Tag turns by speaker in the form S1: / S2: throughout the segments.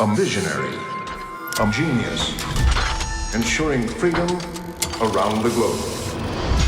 S1: a visionary, a genius, ensuring freedom around the globe.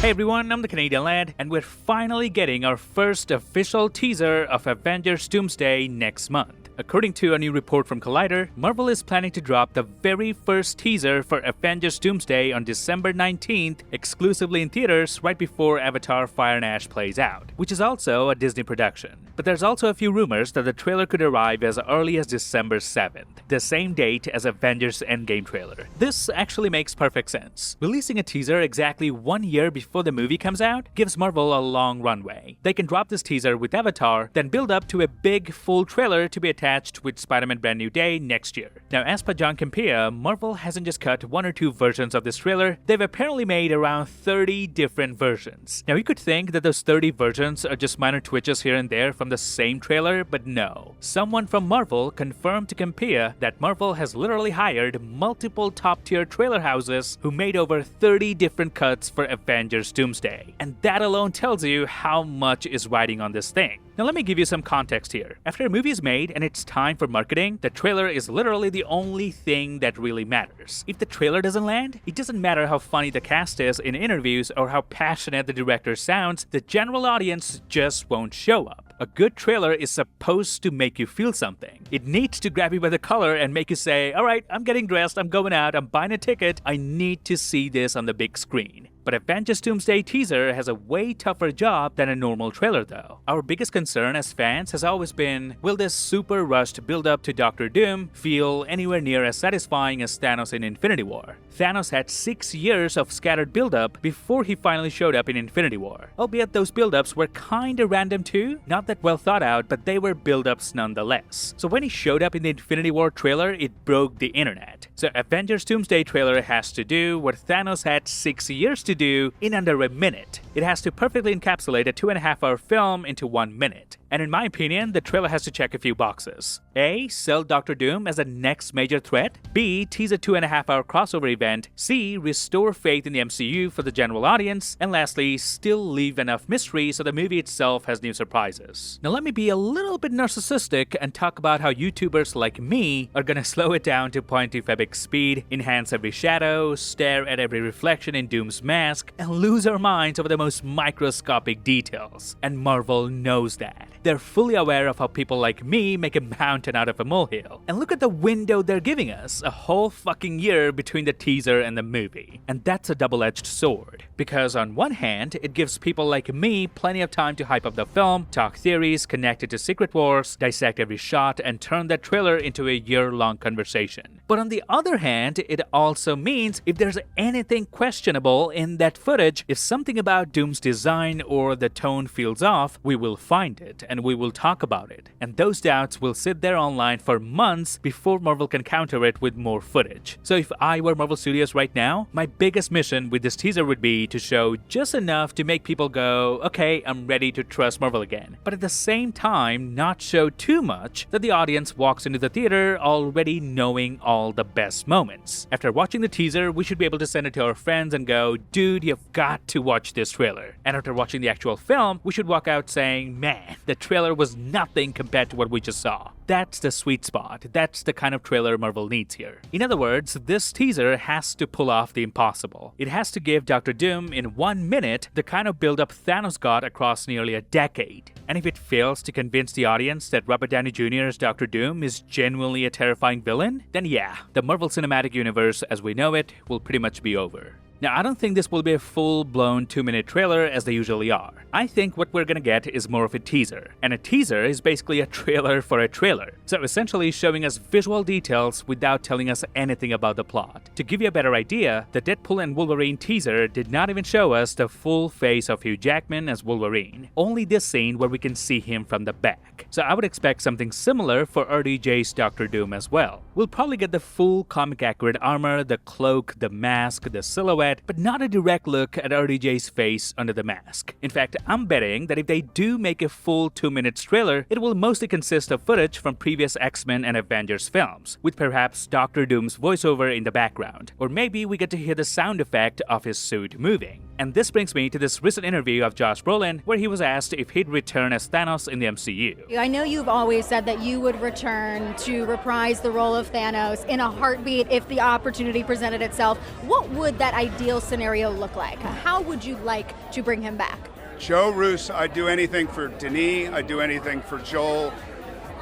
S2: Hey everyone, I'm the Canadian Lad, and we're finally getting our first official teaser of Avengers Doomsday next month. According to a new report from Collider, Marvel is planning to drop the very first teaser for Avengers Doomsday on December 19th, exclusively in theaters right before Avatar Fire and Ash plays out, which is also a Disney production. But there's also a few rumors that the trailer could arrive as early as December 7th, the same date as Avengers Endgame trailer. This actually makes perfect sense. Releasing a teaser exactly 1 year before the movie comes out gives Marvel a long runway. They can drop this teaser with Avatar, then build up to a big, full trailer to be attached with Spider-Man Brand New Day next year. Now, as per John Campea, Marvel hasn't just cut 1 or 2 versions of this trailer, they've apparently made around 30 different versions. Now, you could think that those 30 versions are just minor twitches here and there from the same trailer, but no. Someone from Marvel confirmed to Campea that Marvel has literally hired multiple top-tier trailer houses who made over 30 different cuts for Avengers Doomsday. And that alone tells you how much is riding on this thing. Now let me give you some context here. After a movie is made and it's time for marketing, the trailer is literally the only thing that really matters. If the trailer doesn't land, it doesn't matter how funny the cast is in interviews or how passionate the director sounds, the general audience just won't show up. A good trailer is supposed to make you feel something. It needs to grab you by the collar and make you say, alright, I'm getting dressed, I'm going out, I'm buying a ticket, I need to see this on the big screen. But Avengers Doomsday teaser has a way tougher job than a normal trailer though. Our biggest concern as fans has always been, will this super rushed build-up to Doctor Doom feel anywhere near as satisfying as Thanos in Infinity War? Thanos had 6 years of scattered build-up before he finally showed up in Infinity War. Albeit those build-ups were kinda random too, not that well thought out, but they were build-ups nonetheless. So when he showed up in the Infinity War trailer, it broke the internet. So Avengers Doomsday trailer has to do what Thanos had 6 years to do in under a minute. It has to perfectly encapsulate a 2.5-hour film into 1 minute. And in my opinion, the trailer has to check a few boxes. A. Sell Doctor Doom as the next major threat. B. Tease a 2.5-hour crossover event. C. Restore faith in the MCU for the general audience. And lastly, still leave enough mystery so the movie itself has new surprises. Now let me be a little bit narcissistic and talk about how YouTubers like me are gonna slow it down to 0.25 epic speed, enhance every shadow, stare at every reflection in Doom's mask, and lose our minds over the most microscopic details. And Marvel knows that. They're fully aware of how people like me make a mountain out of a molehill. And look at the window they're giving us, a whole fucking year between the teaser and the movie. And that's a double-edged sword. Because on one hand, it gives people like me plenty of time to hype up the film, talk theories, connect it to Secret Wars, dissect every shot, and turn that trailer into a year-long conversation. But on the other hand, it also means if there's anything questionable in that footage, if something about Doom's design or the tone feels off, we will find it and we will talk about it. And those doubts will sit there online for months before Marvel can counter it with more footage. So if I were Marvel Studios right now, my biggest mission with this teaser would be to show just enough to make people go, okay, I'm ready to trust Marvel again. But at the same time, not show too much that the audience walks into the theater already knowing all the best moments. After watching the teaser, we should be able to send it to our friends and go, dude, you've got to watch this trailer. And after watching the actual film, we should walk out saying, man, the trailer was nothing compared to what we just saw. That's the sweet spot. That's the kind of trailer Marvel needs here. In other words, this teaser has to pull off the impossible. It has to give Doctor Doom in 1 minute the kind of build-up Thanos got across nearly a decade. And if it fails to convince the audience that Robert Downey Jr.'s Doctor Doom is genuinely a terrifying villain, then yeah, the Marvel Cinematic Universe as we know it will pretty much be over. Now, I don't think this will be a full-blown 2-minute trailer as they usually are. I think what we're gonna get is more of a teaser. And a teaser is basically a trailer for a trailer. So essentially showing us visual details without telling us anything about the plot. To give you a better idea, the Deadpool and Wolverine teaser did not even show us the full face of Hugh Jackman as Wolverine. Only this scene where we can see him from the back. So I would expect something similar for RDJ's Doctor Doom as well. We'll probably get the full comic-accurate armor, the cloak, the mask, the silhouette, but not a direct look at RDJ's face under the mask. In fact, I'm betting that if they do make a full 2-minute trailer, it will mostly consist of footage from previous X-Men and Avengers films, with perhaps Doctor Doom's voiceover in the background. Or maybe we get to hear the sound effect of his suit moving. And this brings me to this recent interview of Josh Brolin where he was asked if he'd return as Thanos in the MCU.
S3: I know you've always said that you would return to reprise the role of Thanos in a heartbeat if the opportunity presented itself. What would that ideal scenario look like? How would you like to bring him back?
S4: Joe Russo, I'd do anything for Denis, I'd do anything for Joel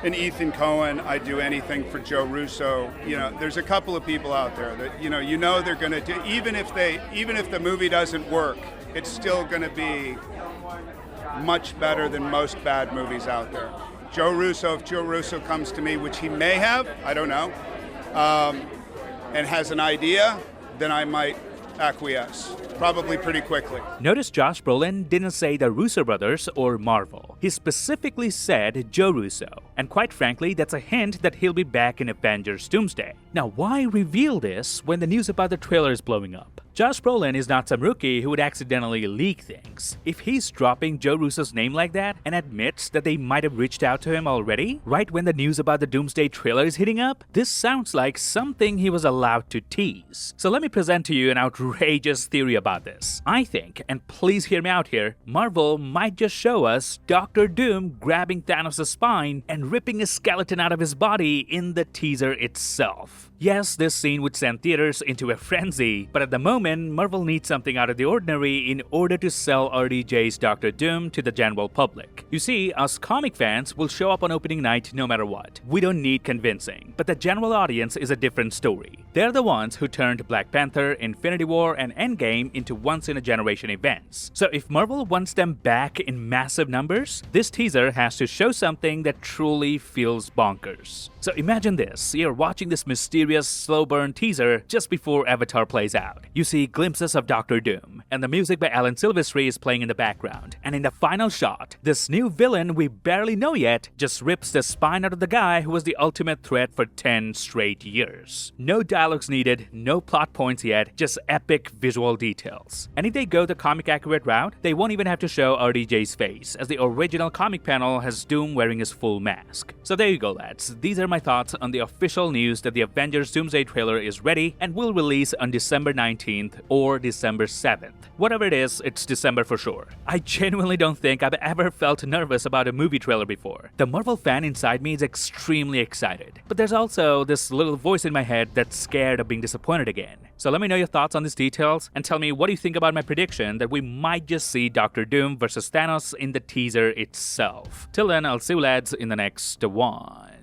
S4: and Ethan Cohen, I'd do anything for Joe Russo. You know, there's a couple of people out there that you know they're going to do, even if the movie doesn't work, it's still going to be much better than most bad movies out there. Joe Russo, if Joe Russo comes to me, which he may have, I don't know, and has an idea, then I might acquiesce, probably pretty quickly.
S2: Notice Josh Brolin didn't say the Russo brothers or Marvel. He specifically said Joe Russo. And quite frankly, that's a hint that he'll be back in Avengers Doomsday. Now, why reveal this when the news about the trailer is blowing up? Josh Brolin is not some rookie who would accidentally leak things. If he's dropping Joe Russo's name like that and admits that they might have reached out to him already, right when the news about the Doomsday trailer is hitting up, this sounds like something he was allowed to tease. So let me present to you an outrageous theory about this. I think, and please hear me out here, Marvel might just show us Doctor Doom grabbing Thanos' spine and ripping a skeleton out of his body in the teaser itself. Yes, this scene would send theaters into a frenzy, but at the moment, Marvel needs something out of the ordinary in order to sell RDJ's Doctor Doom to the general public. You see, us comic fans will show up on opening night no matter what. We don't need convincing. But the general audience is a different story. They're the ones who turned Black Panther, Infinity War, and Endgame into once-in-a-generation events. So if Marvel wants them back in massive numbers, this teaser has to show something that truly feels bonkers. So imagine this, you're watching this mysterious slow-burn teaser just before Avatar plays out. You see glimpses of Doctor Doom, and the music by Alan Silvestri is playing in the background. And in the final shot, this new villain we barely know yet just rips the spine out of the guy who was the ultimate threat for 10 straight years. No dialogues needed, no plot points yet, just epic visual details. And if they go the comic-accurate route, they won't even have to show RDJ's face, as the original comic panel has Doom wearing his full mask. So there you go, lads. These are my thoughts on the official news that the Avengers Doomsday trailer is ready and will release on December 19th or December 7th. Whatever it is, it's December for sure. I genuinely don't think I've ever felt nervous about a movie trailer before. The Marvel fan inside me is extremely excited, but there's also this little voice in my head that's scared of being disappointed again. So let me know your thoughts on these details and tell me what you think about my prediction that we might just see Doctor Doom versus Thanos in the teaser itself. Till then, I'll see you lads in the next one.